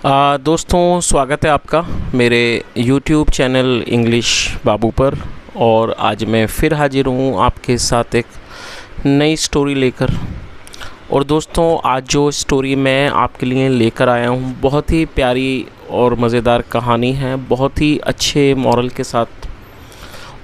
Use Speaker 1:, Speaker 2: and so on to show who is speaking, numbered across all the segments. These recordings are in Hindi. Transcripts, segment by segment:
Speaker 1: दोस्तों स्वागत है आपका मेरे YouTube चैनल इंग्लिश बाबू पर। और आज मैं फिर हाजिर हूँ आपके साथ एक नई स्टोरी लेकर। और दोस्तों आज जो स्टोरी मैं आपके लिए लेकर आया हूँ बहुत ही प्यारी और मज़ेदार कहानी है, बहुत ही अच्छे मॉरल के साथ।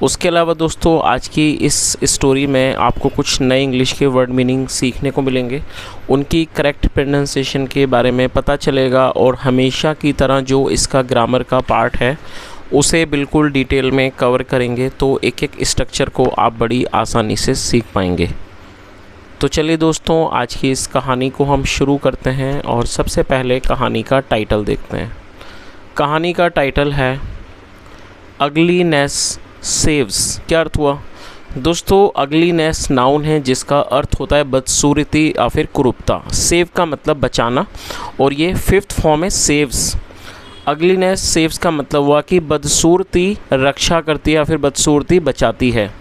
Speaker 1: उसके अलावा दोस्तों आज की इस स्टोरी में आपको कुछ नए इंग्लिश के वर्ड मीनिंग सीखने को मिलेंगे, उनकी करेक्ट प्रोनाउंसिएशन के बारे में पता चलेगा और हमेशा की तरह जो इसका ग्रामर का पार्ट है उसे बिल्कुल डिटेल में कवर करेंगे, तो एक एक स्ट्रक्चर को आप बड़ी आसानी से सीख पाएंगे। तो चलिए दोस्तों आज की इस कहानी को हम शुरू करते हैं और सबसे पहले कहानी का टाइटल देखते हैं। कहानी का टाइटल है अगलीनेस सेव्स। क्या अर्थ हुआ दोस्तों? अगलीनेस नाउन है जिसका अर्थ होता है बदसूरती या फिर कुरूपता। सेव का मतलब बचाना और ये फिफ्थ फॉर्म है सेव्स। अगलीनेस सेव्स का मतलब हुआ कि बदसूरती रक्षा करती है या फिर बदसूरती बचाती है।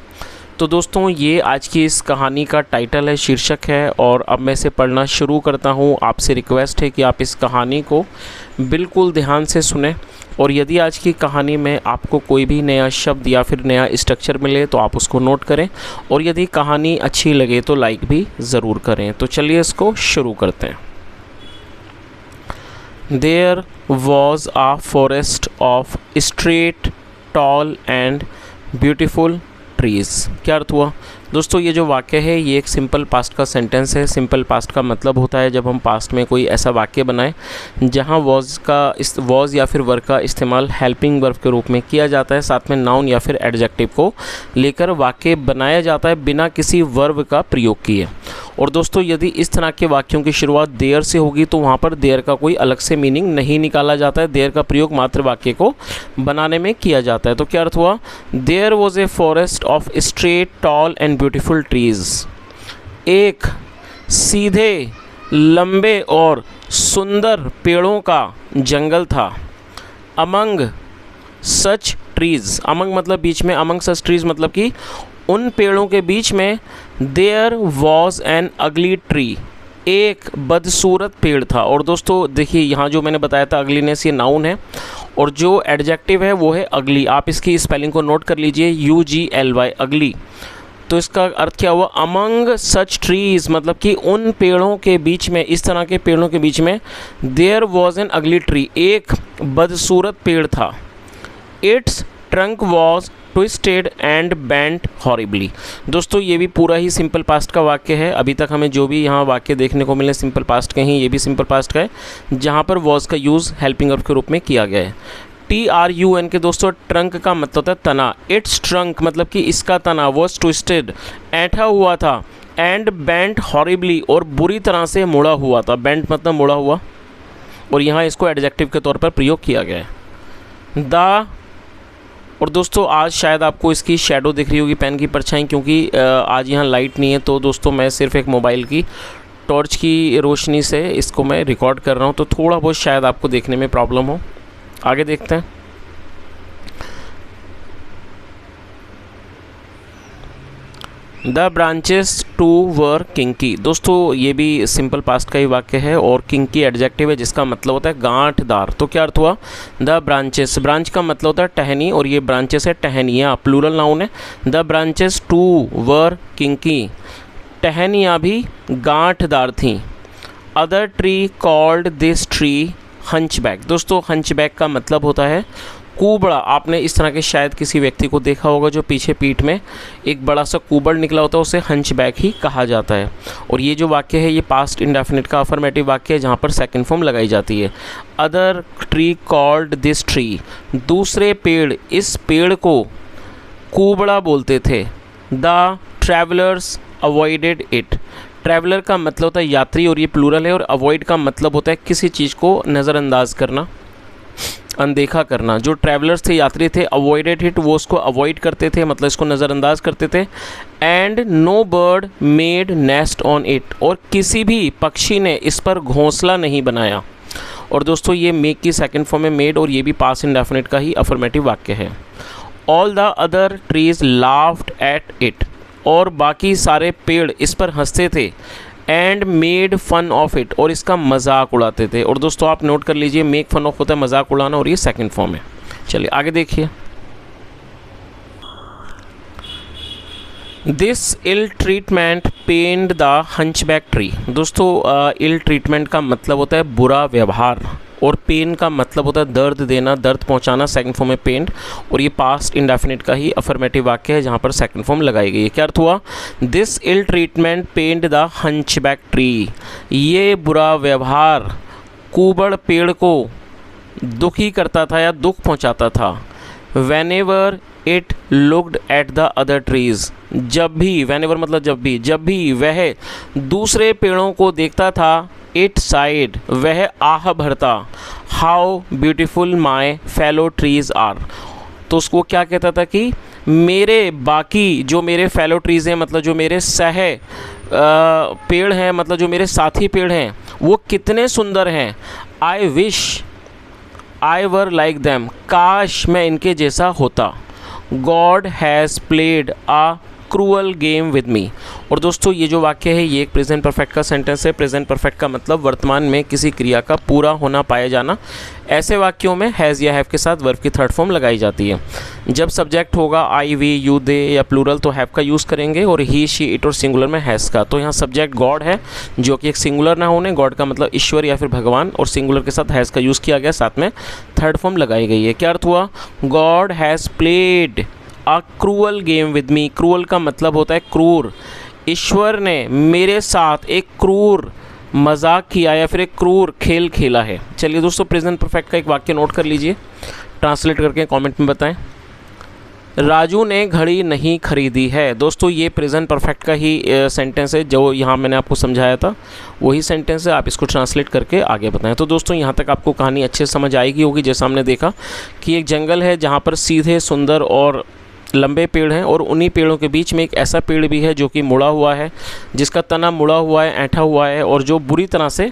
Speaker 1: तो दोस्तों ये आज की इस कहानी का टाइटल है, शीर्षक है। और अब मैं इसे पढ़ना शुरू करता हूँ। आपसे रिक्वेस्ट है कि आप इस कहानी को बिल्कुल ध्यान से सुने और यदि आज की कहानी में आपको कोई भी नया शब्द या फिर नया स्ट्रक्चर मिले तो आप उसको नोट करें और यदि कहानी अच्छी लगे तो लाइक भी ज़रूर करें। तो चलिए इसको शुरू करते हैं। There was a forest of straight tall and beautiful trees. क्या अर्थ हुआ दोस्तों? ये जो वाक्य है ये एक सिंपल पास्ट का सेंटेंस है। सिंपल पास्ट का मतलब होता है जब हम पास्ट में कोई ऐसा वाक्य बनाएं जहां वॉज या फिर वर्ब का इस्तेमाल हेल्पिंग वर्ब के रूप में किया जाता है, साथ में नाउन या फिर एडजेक्टिव को लेकर वाक्य बनाया जाता है बिना किसी वर्ब का प्रयोग किए। और दोस्तों यदि इस तरह के वाक्यों की शुरुआत देयर से होगी तो वहाँ पर देयर का कोई अलग से मीनिंग नहीं निकाला जाता है। देयर का प्रयोग मात्र वाक्य को बनाने में किया जाता है। तो क्या अर्थ हुआ? There was a forest of straight tall and beautiful trees. एक सीधे लंबे और सुंदर पेड़ों का जंगल था। अमंग सच ट्रीज, अमंग मतलब बीच में, अमंग सच ट्रीज मतलब कि उन पेड़ों के बीच में there was an ugly tree, एक बदसूरत पेड़ था। और दोस्तों देखिए यहाँ जो मैंने बताया था अगलीनेस ये नाउन है और जो एडजेक्टिव है वो है अगली। आप इसकी स्पेलिंग को नोट कर लीजिए, UGLY, अगली। तो इसका अर्थ क्या हुआ? अमंग सच ट्रीज मतलब कि उन पेड़ों के बीच में, इस तरह के पेड़ों के बीच में there was an ugly tree, एक बदसूरत पेड़ था। Its trunk was twisted and bent horribly. दोस्तों ये भी पूरा ही सिंपल पास्ट का वाक्य है। अभी तक हमें जो भी यहाँ वाक्य देखने को मिले सिंपल पास्ट के ही, ये भी सिंपल पास्ट का है जहाँ पर वॉज का यूज़ हेल्पिंग वर्ब के रूप में किया गया है। TRUN के दोस्तों ट्रंक का मतलब होता है तना। इट्स ट्रंक मतलब कि इसका तना वॉज ट्विस्टेड, ऐंठा हुआ था, एंड बेंट हॉरिबली और बुरी तरह से मुड़ा हुआ था। बेंट मतलब मुड़ा हुआ और यहाँ इसको एडजेक्टिव के तौर पर प्रयोग किया गया है। द और दोस्तों आज शायद आपको इसकी शैडो दिख रही होगी, पेन की परछाई, क्योंकि आज यहाँ लाइट नहीं है। तो दोस्तों मैं सिर्फ एक मोबाइल की टॉर्च की रोशनी से इसको मैं रिकॉर्ड कर रहा हूँ, तो थोड़ा बहुत शायद आपको देखने में प्रॉब्लम हो। आगे देखते हैं। The branches too were kinky. दोस्तों ये भी सिंपल पास्ट का ही वाक्य है और किंकी एडजेक्टिव है जिसका मतलब होता है गांठदार। तो क्या अर्थ हुआ? द ब्रांचेस, ब्रांच का मतलब होता है टहनी और ये ब्रांचेस है टहनियाँ, प्लूरल नाउन है। The branches too were kinky, टहनियाँ भी गांठदार थीं। Other tree called this tree hunchback. दोस्तों हंचबैक का मतलब होता है कुबड़ा। आपने इस तरह के शायद किसी व्यक्ति को देखा होगा जो पीछे पीठ में एक बड़ा सा कुबड़ निकला होता है, उसे हंचबैक ही कहा जाता है। और ये जो वाक्य है ये पास्ट इंडेफिनिट का अफर्मेटिव वाक्य है जहाँ पर सेकंड फॉर्म लगाई जाती है। Other tree called this tree, दूसरे पेड़ इस पेड़ को कुबड़ा बोलते थे। The travellers avoided it, traveller का मतलब होता है यात्री और ये प्लूरल है, और अवॉइड का मतलब होता है किसी चीज़ को नज़रअंदाज करना, अनदेखा करना। जो ट्रैवलर्स थे, यात्री थे, अवॉइडेड इट वो उसको अवॉइड करते थे, मतलब इसको नज़रअंदाज करते थे। And no bird made nest on it, और किसी भी पक्षी ने इस पर घोंसला नहीं बनाया। और दोस्तों ये मेक की सेकंड फॉर्म में मेड और ये भी पास्ट इंडेफिनिट का ही अफर्मेटिव वाक्य है। All the other trees laughed at it, और बाकी सारे पेड़ इस पर हंसते थे। And made fun of it, और इसका मजाक उड़ाते थे। और दोस्तों आप नोट कर लीजिए, मेक फन ऑफ होता है मजाक उड़ाना, और ये सेकंड फॉर्म है। चलिए आगे देखिए। This ill treatment pained the hunchback tree. दोस्तों इल ट्रीटमेंट का मतलब होता है बुरा व्यवहार, और पेन का मतलब होता है दर्द देना, दर्द पहुंचाना, सेकंड फॉर्म में पेंड। और ये पास्ट इंडेफिनिट का ही अफर्मेटिव वाक्य है जहां पर सेकंड फॉर्म लगाई गई है। क्या अर्थ हुआ? This ill treatment pained the hunchback tree. ये बुरा व्यवहार कुबड़ पेड़ को दुखी करता था या दुख पहुंचाता था। Whenever it looked at the other trees, जब भी, whenever मतलब जब भी वह दूसरे पेड़ों को देखता था, it sighed, वह आह भरता, how beautiful my fellow trees are। तो उसको क्या कहता था कि मेरे बाकी जो मेरे फेलो ट्रीज़ हैं, मतलब जो मेरे पेड़ हैं, मतलब जो मेरे साथी पेड़ हैं, वो कितने सुंदर हैं। I wish I were like them, काश मैं इनके जैसा होता। God has played a cruel game with me. और दोस्तों ये जो वाक्य है ये एक प्रेजेंट परफेक्ट का सेंटेंस है। प्रेजेंट परफेक्ट का मतलब वर्तमान में किसी क्रिया का पूरा होना पाया जाना। ऐसे वाक्यों में हैज़ या हैव के साथ वर्ब की थर्ड फॉर्म लगाई जाती है। जब सब्जेक्ट होगा आई, वी, यू, दे या प्लूरल तो हैव का यूज़ करेंगे, और ही, शी, इट और सिंगुलर में हैज़ का। तो यहाँ सब्जेक्ट गॉड है जो कि एक सिंगुलर ना होने, गॉड का मतलब ईश्वर या फिर भगवान, और सिंगुलर के साथ हैज़ का यूज़ किया गया, साथ में थर्ड फॉर्म लगाई गई है। क्या अर्थ हुआ? God has played a cruel game with me. Cruel का मतलब होता है क्रूर। ईश्वर ने मेरे साथ एक क्रूर मजाक किया या फिर एक क्रूर खेल खेला है। चलिए दोस्तों प्रेजेंट परफेक्ट का एक वाक्य नोट कर लीजिए, ट्रांसलेट करके कमेंट में बताएं। राजू ने घड़ी नहीं खरीदी है। दोस्तों ये प्रेजेंट परफेक्ट का ही सेंटेंस है जो यहाँ मैंने आपको समझाया था, वही सेंटेंस है। आप इसको ट्रांसलेट करके आगे बताएं। तो दोस्तों यहाँ तक आपको कहानी अच्छे से समझ आएगी होगी। जैसा हमने देखा कि एक जंगल है जहाँ पर सीधे, सुंदर और लंबे पेड़ हैं, और उन्हीं पेड़ों के बीच में एक ऐसा पेड़ भी है जो कि मुड़ा हुआ है, जिसका तना मुड़ा हुआ है, ऐंठा हुआ है, और जो बुरी तरह से,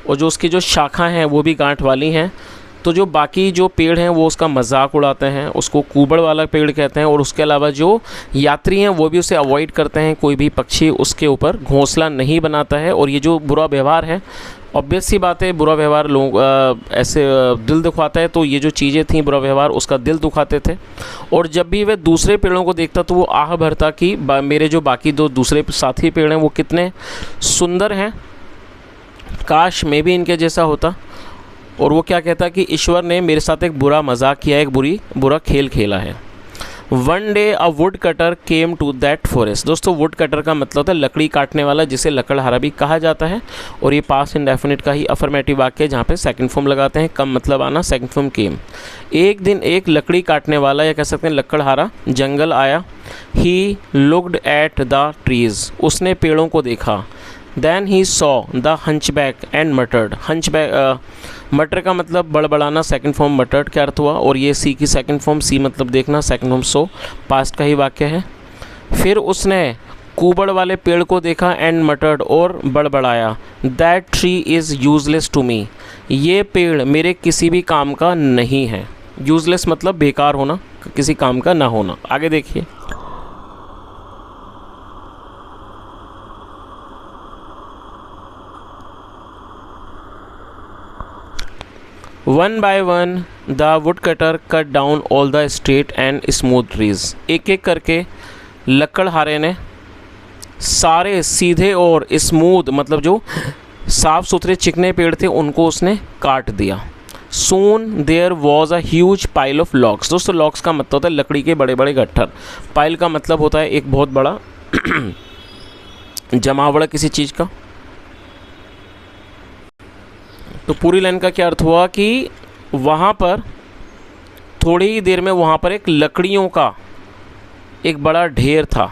Speaker 1: और जो उसकी जो शाखा हैं वो भी गांठ वाली हैं। तो जो बाकी जो पेड़ हैं वो उसका मजाक उड़ाते हैं, उसको कुबड़ वाला पेड़ कहते हैं, और उसके अलावा जो यात्री हैं वो भी उसे अवॉइड करते हैं। कोई भी पक्षी उसके ऊपर घोंसला नहीं बनाता है। और ये जो बुरा व्यवहार है, ऑब्वियस सी बात है, बुरा व्यवहार लोग ऐसे दिल दुखाता है। तो ये जो चीज़ें थीं, बुरा व्यवहार उसका दिल दुखाते थे। और जब भी वह दूसरे पेड़ों को देखता तो वो आह भरता कि मेरे जो बाकी दो दूसरे साथी पेड़ हैं वो कितने सुंदर हैं, काश मैं भी इनके जैसा होता। और वो क्या कहता कि ईश्वर ने मेरे साथ एक बुरा मजाक किया, एक बुरा खेल खेला है। One day a wood cutter came to that forest. दोस्तों वुड कटर का मतलब होता है लकड़ी काटने वाला, जिसे लकड़हारा भी कहा जाता है। और ये पास्ट इंडेफिनिट का ही अफर्मेटिव वाक्य है जहाँ पे सेकंड फॉर्म लगाते हैं, कम मतलब आना, सेकंड फॉर्म केम। एक दिन एक लकड़ी काटने वाला या कह सकते हैं लकड़हारा जंगल आया। He looked at the trees, उसने पेड़ों को देखा। Then he saw the hunchback and muttered. Mutter का मतलब बड़बड़ाना, सेकंड फॉर्म मटर्ड क्या अर्थ हुआ। और ये सी की सेकंड फॉर्म, सी मतलब देखना, सेकंड फॉर्म सो, पास्ट का ही वाक्य है। फिर उसने कुबड़ वाले पेड़ को देखा, एंड मटर्ड और बड़बड़ाया, that tree is useless to me. ये पेड़ मेरे किसी भी काम का नहीं है। यूजलेस मतलब बेकार होना, किसी काम का ना होना। आगे देखिए। One by one the wood cutter cut down all the straight and smooth trees. एक एक करके लकड़हारे ने सारे सीधे और स्मूथ मतलब जो साफ़ सुथरे चिकने पेड़ थे उनको उसने काट दिया। Soon there was a huge pile of logs. दोस्तों लॉग्स का मतलब होता है लकड़ी के बड़े बड़े गट्ठर। पाइल का मतलब होता है एक बहुत बड़ा जमावड़ा किसी चीज़ का। तो पूरी लाइन का क्या अर्थ हुआ कि वहाँ पर थोड़ी ही देर में वहाँ पर एक लकड़ियों का एक बड़ा ढेर था।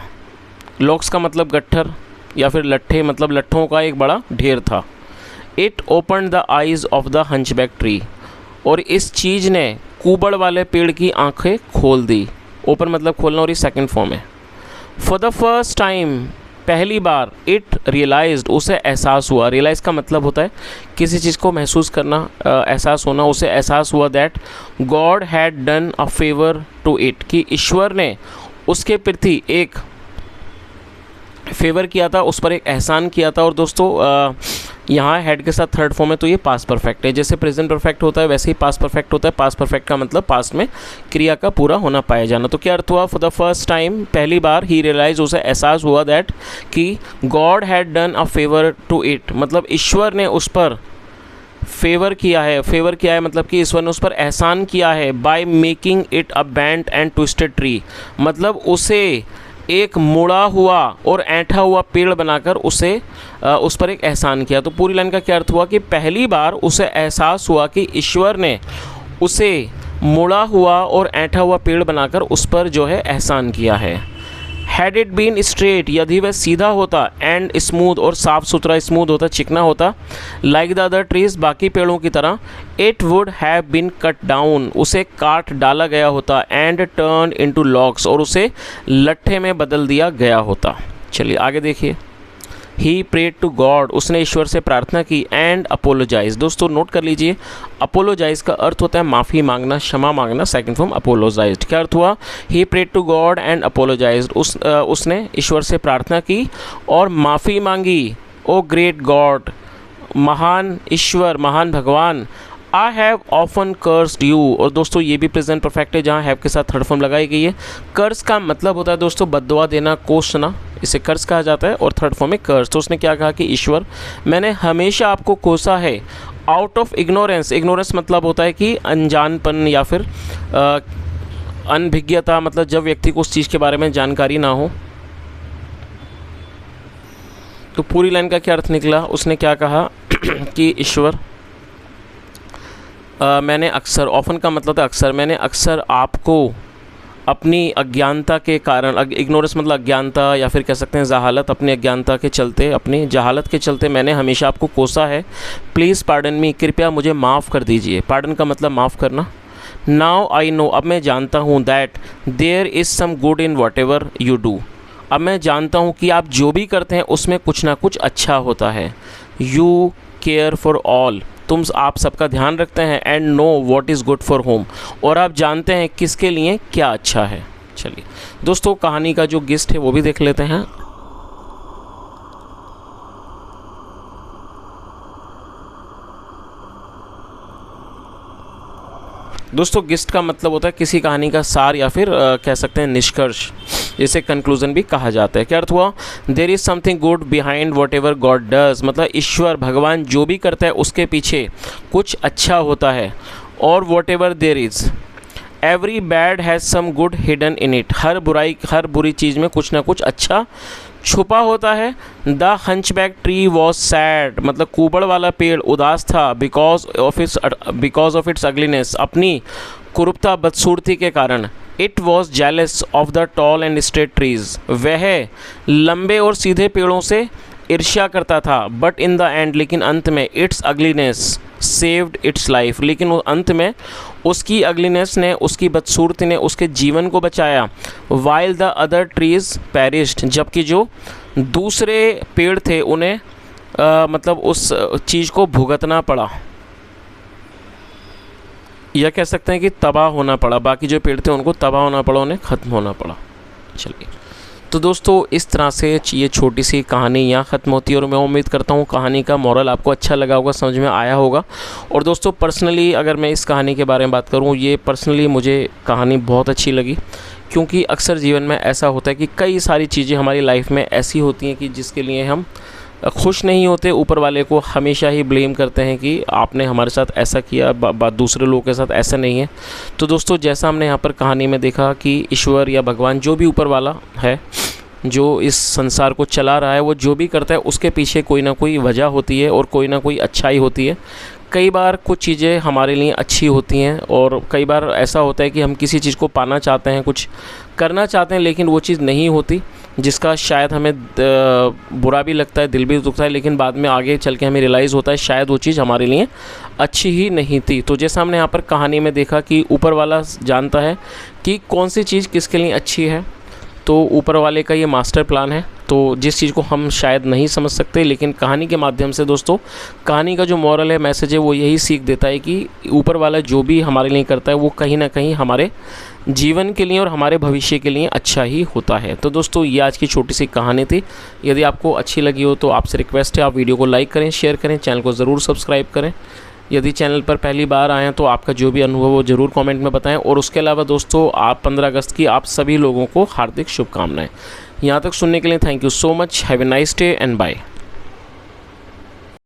Speaker 1: लॉग्स का मतलब गट्ठर या फिर लट्ठे, मतलब लट्ठों का एक बड़ा ढेर था। It open the eyes of the hunchback tree. और इस चीज़ ने कुबड़ वाले पेड़ की आंखें खोल दी। ओपन मतलब खोलना, और ये सेकंड फॉर्म है। फॉर द फर्स्ट टाइम, पहली बार, इट रियलाइज्ड, उसे एहसास हुआ। रियलाइज़ का मतलब होता है किसी चीज़ को महसूस करना, एहसास होना। उसे एहसास हुआ that God had done a favour to it, कि ईश्वर ने उसके प्रति एक फेवर किया था, उस पर एक एहसान किया था। और दोस्तों यहाँ हैड के साथ थर्ड फॉर्म है तो ये पास्ट परफेक्ट है। जैसे प्रेजेंट परफेक्ट होता है वैसे ही पास्ट परफेक्ट होता है। पास्ट परफेक्ट का मतलब पास्ट में क्रिया का पूरा होना पाया जाना। तो क्या अर्थ हुआ? फॉर द फर्स्ट टाइम, पहली बार, ही रियलाइज, उसे एहसास हुआ दैट कि God had done a favour to it, मतलब ईश्वर ने उस पर फेवर किया है। फेवर किया है मतलब कि ईश्वर ने उस पर एहसान किया है। By making it a bent and twisted tree, मतलब उसे एक मुड़ा हुआ और ऐंठा हुआ पेड़ बनाकर उस पर एक एहसान किया। तो पूरी लाइन का क्या अर्थ हुआ कि पहली बार उसे एहसास हुआ कि ईश्वर ने उसे मुड़ा हुआ और ऐंठा हुआ पेड़ बनाकर उस पर जो है एहसान किया है। हैड इट बीन स्ट्रेट, यदि वह सीधा होता, एंड स्मूथ, और साफ़ सुथरा, स्मूथ होता, चिकना होता, लाइक द अदर ट्रीज, बाकी पेड़ों की तरह, it would have been cut down, उसे काट डाला गया होता, एंड टर्न इनटू लॉग्स, और उसे लट्ठे में बदल दिया गया होता। चलिए आगे देखिए। ही प्रेड टू गॉड, उसने ईश्वर से प्रार्थना की, एंड अपोलोजाइज। दोस्तों नोट कर लीजिए, अपोलोजाइज का अर्थ होता है माफ़ी मांगना, क्षमा मांगना। Second form apologise. क्या अर्थ हुआ? He prayed to God and apologise, उसने ईश्वर से प्रार्थना की और माफ़ी मांगी। ओ ग्रेट गॉड, महान ईश्वर, महान भगवान, I have often cursed you. और दोस्तों ये भी प्रेजेंट परफेक्ट है जहाँ हैव के साथ थर्ड फॉर्म लगाई गई है। कर्स का मतलब होता है दोस्तों बद्दुआ देना, कोसना, इसे कर्स कहा जाता है। और थर्ड फॉर्म में कर्स। तो उसने क्या कहा कि ईश्वर, मैंने हमेशा आपको कोसा है आउट ऑफ इग्नोरेंस। इग्नोरेंस मतलब होता है कि अनजानपन या फिर अनभिज्ञता, मतलब जब व्यक्ति को उस चीज़ के बारे में जानकारी ना हो। तो पूरी लाइन का क्या अर्थ निकला? उसने क्या कहा कि ईश्वर, मैंने अक्सर, ऑफन का मतलब है अक्सर, मैंने अक्सर आपको अपनी अज्ञानता के कारण, इग्नोरेंस मतलब अज्ञानता या फिर कह सकते हैं जहालत, अपनी अज्ञानता के चलते, अपनी जहालत के चलते मैंने हमेशा आपको कोसा है। प्लीज़ पार्डन मी, कृपया मुझे माफ़ कर दीजिए। पार्डन का मतलब माफ़ करना। नाउ आई नो, अब मैं जानता हूँ, that there is some good in whatever you do, अब मैं जानता हूँ कि आप जो भी करते हैं उसमें कुछ ना कुछ अच्छा होता है। यू केयर फॉर ऑल, आप सबका ध्यान रखते हैं। And know what is good for home, और आप जानते हैं किसके लिए क्या अच्छा है। चलिए दोस्तों कहानी का जो गिस्ट है वो भी देख लेते हैं। दोस्तों गिस्ट का मतलब होता है किसी कहानी का सार या फिर कह सकते हैं निष्कर्ष, जिसे कंक्लूजन भी कहा जाता है। क्या अर्थ हुआ? There is something good behind whatever God does, मतलब ईश्वर भगवान जो भी करता है उसके पीछे कुछ अच्छा होता है। और whatever there is, every bad has some good hidden in it, हर बुरी चीज़ में कुछ ना कुछ अच्छा छुपा होता है। The hunchback tree was sad, मतलब कुबड़ वाला पेड़ उदास था, बिकॉज ऑफ इट्स अगलीनेस, अपनी कुरूपता बदसूरती के कारण। It was jealous of the tall and straight trees, वह लंबे और सीधे पेड़ों से ईर्ष्या करता था। बट इन द एंड, लेकिन अंत में, it's ugliness saved it's life, लेकिन अंत में उसकी अगलीनेस ने, उसकी बदसूरती ने उसके जीवन को बचाया। While the other trees perished, जबकि जो दूसरे पेड़ थे उन्हें मतलब उस चीज़ को भुगतना पड़ा, यह कह सकते हैं कि तबाह होना पड़ा। बाकी जो पेड़ थे उनको तबाह होना पड़ा, उन्हें ख़त्म होना पड़ा। चलिए तो दोस्तों इस तरह से ये छोटी सी कहानी यहाँ ख़त्म होती है और मैं उम्मीद करता हूँ कहानी का मॉरल आपको अच्छा लगा होगा, समझ में आया होगा। और दोस्तों पर्सनली अगर मैं इस कहानी के बारे में बात करूँ, ये पर्सनली मुझे कहानी बहुत अच्छी लगी, क्योंकि अक्सर जीवन में ऐसा होता है कि कई सारी चीज़ें हमारी लाइफ में ऐसी होती हैं कि जिसके लिए हम खुश नहीं होते, ऊपर वाले को हमेशा ही ब्लेम करते हैं कि आपने हमारे साथ ऐसा किया, दूसरे लोगों के साथ ऐसा नहीं है। तो दोस्तों जैसा हमने यहाँ पर कहानी में देखा कि ईश्वर या भगवान जो भी ऊपर वाला है, जो इस संसार को चला रहा है, वो जो भी करता है उसके पीछे कोई ना कोई वजह होती है और कोई ना कोई अच्छाई होती है। कई बार कुछ चीज़ें हमारे लिए अच्छी होती हैं और कई बार ऐसा होता है कि हम किसी चीज़ को पाना चाहते हैं, कुछ करना चाहते हैं, लेकिन वो चीज़ नहीं होती, जिसका शायद हमें बुरा भी लगता है, दिल भी दुखता है, लेकिन बाद में आगे चल के हमें रियलाइज़ होता है शायद वो चीज़ हमारे लिए अच्छी ही नहीं थी। तो जैसा हमने यहाँ पर कहानी में देखा कि ऊपर वाला जानता है कि कौन सी चीज़ किसके लिए अच्छी है, तो ऊपर वाले का ये मास्टर प्लान है। तो जिस चीज़ को हम शायद नहीं समझ सकते, लेकिन कहानी के माध्यम से दोस्तों, कहानी का जो मॉरल है, मैसेज है, वो यही सीख देता है कि ऊपर वाला जो भी हमारे लिए करता है वो कहीं ना कहीं हमारे जीवन के लिए और हमारे भविष्य के लिए अच्छा ही होता है। तो दोस्तों ये आज की छोटी सी कहानी थी। यदि आपको अच्छी लगी हो तो आपसे रिक्वेस्ट है आप वीडियो को लाइक करें, शेयर करें, चैनल को ज़रूर सब्सक्राइब करें। यदि चैनल पर पहली बार आए हैं तो आपका जो भी अनुभव हो ज़रूर कमेंट में बताएं। और उसके अलावा दोस्तों आप 15 अगस्त की आप सभी लोगों को हार्दिक शुभकामनाएं। यहाँ तक सुनने के लिए thank you so much. Have a nice day and bye.